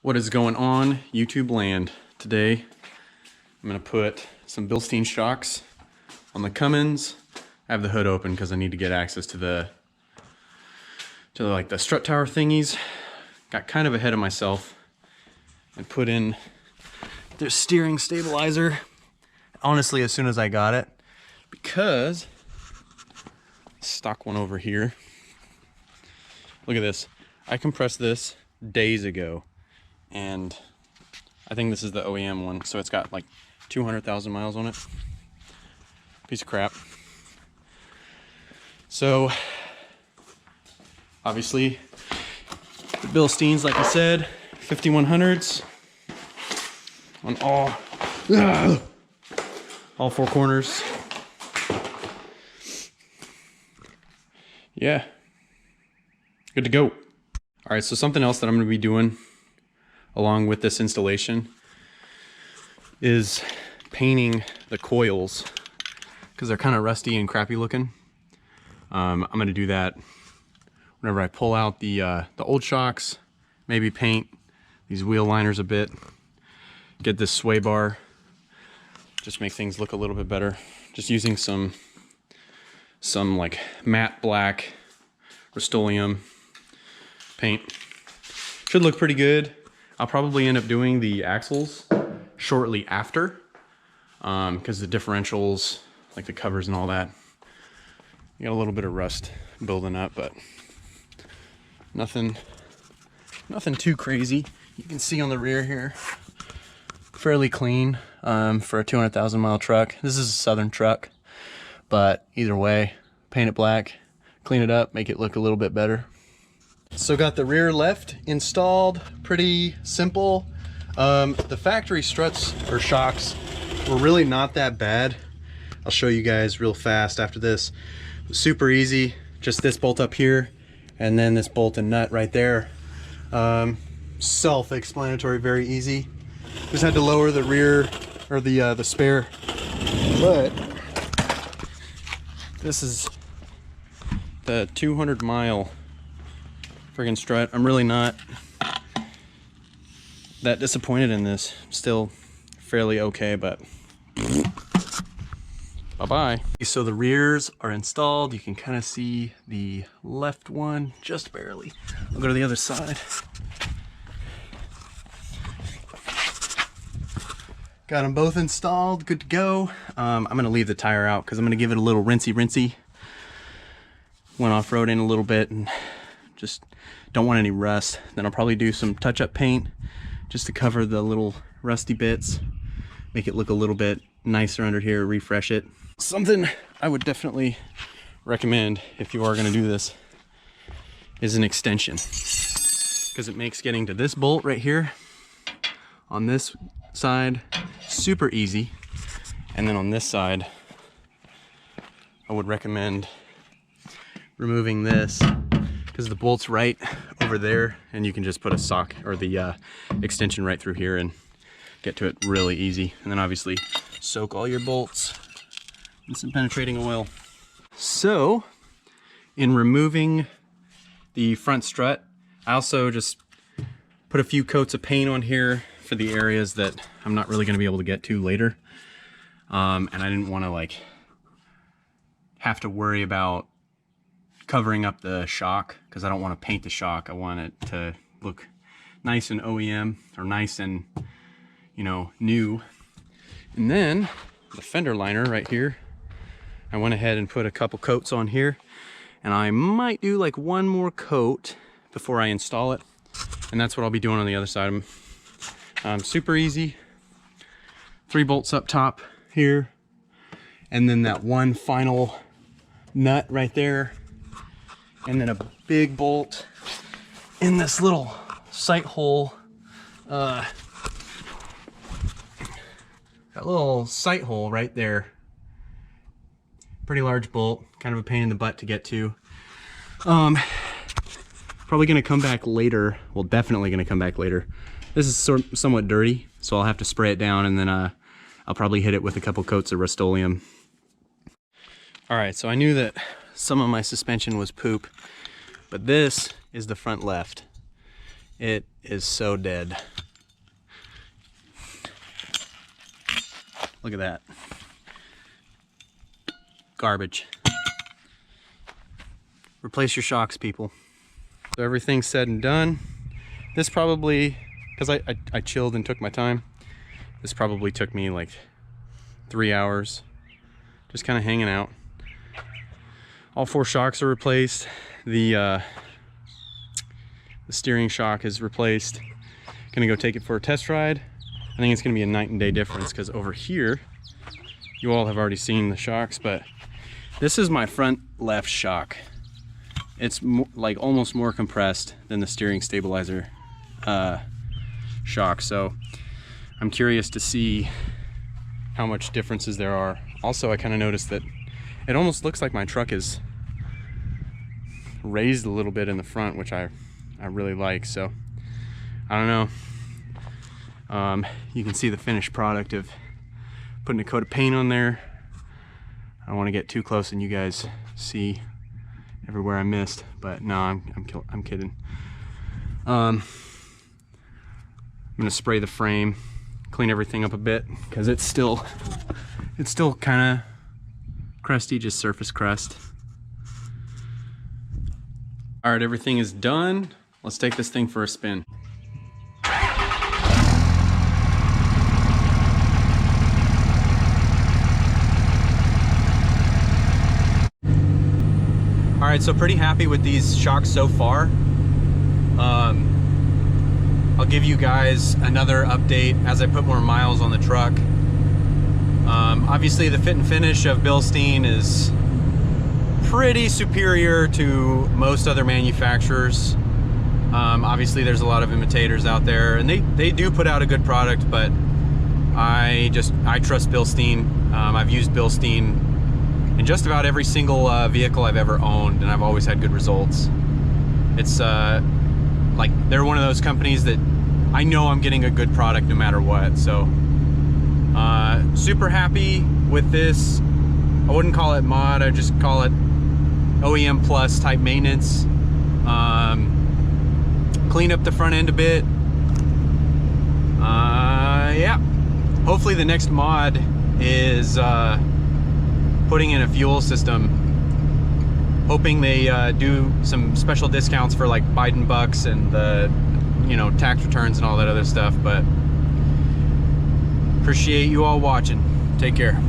What is going on, YouTube land? Today I'm gonna put some Bilstein shocks on the Cummins. I have the hood open because I need to get access to the strut tower thingies. Got kind of ahead of myself and put in their steering stabilizer, honestly, as soon as I got it, because stock one over here. Look at this. I compressed this days ago, and I think this is the OEM one, so it's got like 200,000 miles on it. Piece of crap. So obviously the Bilsteins, like I said, 5100s on all four corners. Yeah, good to go. All right, so something else that I'm going to be doing along with this installation is painting the coils, because they're kind of rusty and crappy looking. I'm going to do that whenever I pull out the old shocks, maybe paint these wheel liners a bit, get this sway bar, just make things look a little bit better. Just using some like matte black Rust-Oleum paint. Should look pretty good. I'll probably end up doing the axles shortly after, because the differentials, like the covers and all that, you got a little bit of rust building up, but nothing too crazy. You can see on the rear here, fairly clean for a 200,000 mile truck. This is a Southern truck, but either way, paint it black, clean it up, make it look a little bit better. So got the rear left installed, pretty simple. The factory struts or shocks were really not that bad. I'll show you guys real fast after this. It was super easy, just this bolt up here and then this bolt and nut right there. Self-explanatory, very easy. Just had to lower the rear or the spare, but this is the 200 mile friggin' strut. I'm really not that disappointed in this. Still fairly okay, but bye-bye. So the rears are installed. You can kind of see the left one just barely. I'll go to the other side. Got them both installed, good to go. I'm gonna leave the tire out because I'm gonna give it a little rinsey. Went off-roading a little bit and just don't want any rust. Then I'll probably do some touch-up paint just to cover the little rusty bits, make it look a little bit nicer under here, refresh it. Something I would definitely recommend if you are gonna do this is an extension, because it makes getting to this bolt right here on this side super easy. And then on this side, I would recommend removing this, because the bolt's right over there and you can just put a sock or the extension right through here and get to it really easy. And then obviously soak all your bolts in some penetrating oil. So in removing the front strut, I also just put a few coats of paint on here for the areas that I'm not really going to be able to get to later. And I didn't want to like have to worry about covering up the shock, because I don't want to paint the shock. I want it to look nice and OEM, or nice and, you know, new. And then the fender liner right here, I went ahead and put a couple coats on here, and I might do like one more coat before I install it, and that's what I'll be doing on the other side. Super easy. 3 bolts up top here, and then that one final nut right there, and then a big bolt in this little sight hole. That little sight hole right there. Pretty large bolt, kind of a pain in the butt to get to. Probably gonna come back later. Well, definitely gonna come back later. This is somewhat dirty, so I'll have to spray it down, and then I'll probably hit it with a couple coats of Rust-Oleum. All right, so I knew that some of my suspension was poop, but this is the front left. It is so dead. Look at that. Garbage. Replace your shocks, people. So everything's said and done. This probably, because I chilled and took my time, this probably took me like 3 hours. Just kind of hanging out. All 4 shocks are replaced. The steering shock is replaced. Gonna go take it for a test ride. I think it's gonna be a night and day difference, because over here, you all have already seen the shocks, but this is my front left shock. It's like almost more compressed than the steering stabilizer shock. So I'm curious to see how much differences there are. Also, I kind of noticed that it almost looks like my truck is raised a little bit in the front, which I really like. So I don't know. You can see the finished product of putting a coat of paint on there. I don't want to get too close and you guys see everywhere I missed, but no, I'm kidding. I'm gonna spray the frame, clean everything up a bit, because it's still kind of crusty, just surface crust. All right, everything is done. Let's take this thing for a spin. All right, so pretty happy with these shocks so far. I'll give you guys another update as I put more miles on the truck. Obviously the fit and finish of Bilstein is pretty superior to most other manufacturers. Obviously there's a lot of imitators out there, and they do put out a good product, but I trust Bilstein. I've used Bilstein in just about every single vehicle I've ever owned, and I've always had good results. It's like they're one of those companies that I know I'm getting a good product no matter what. So super happy with this. I wouldn't call it mod, I'd just call it OEM plus type maintenance. Clean up the front end a bit. Yeah, hopefully the next mod is putting in a fuel system. Hoping they do some special discounts for like Biden bucks and the, you know, tax returns and all that other stuff. But appreciate you all watching. Take care.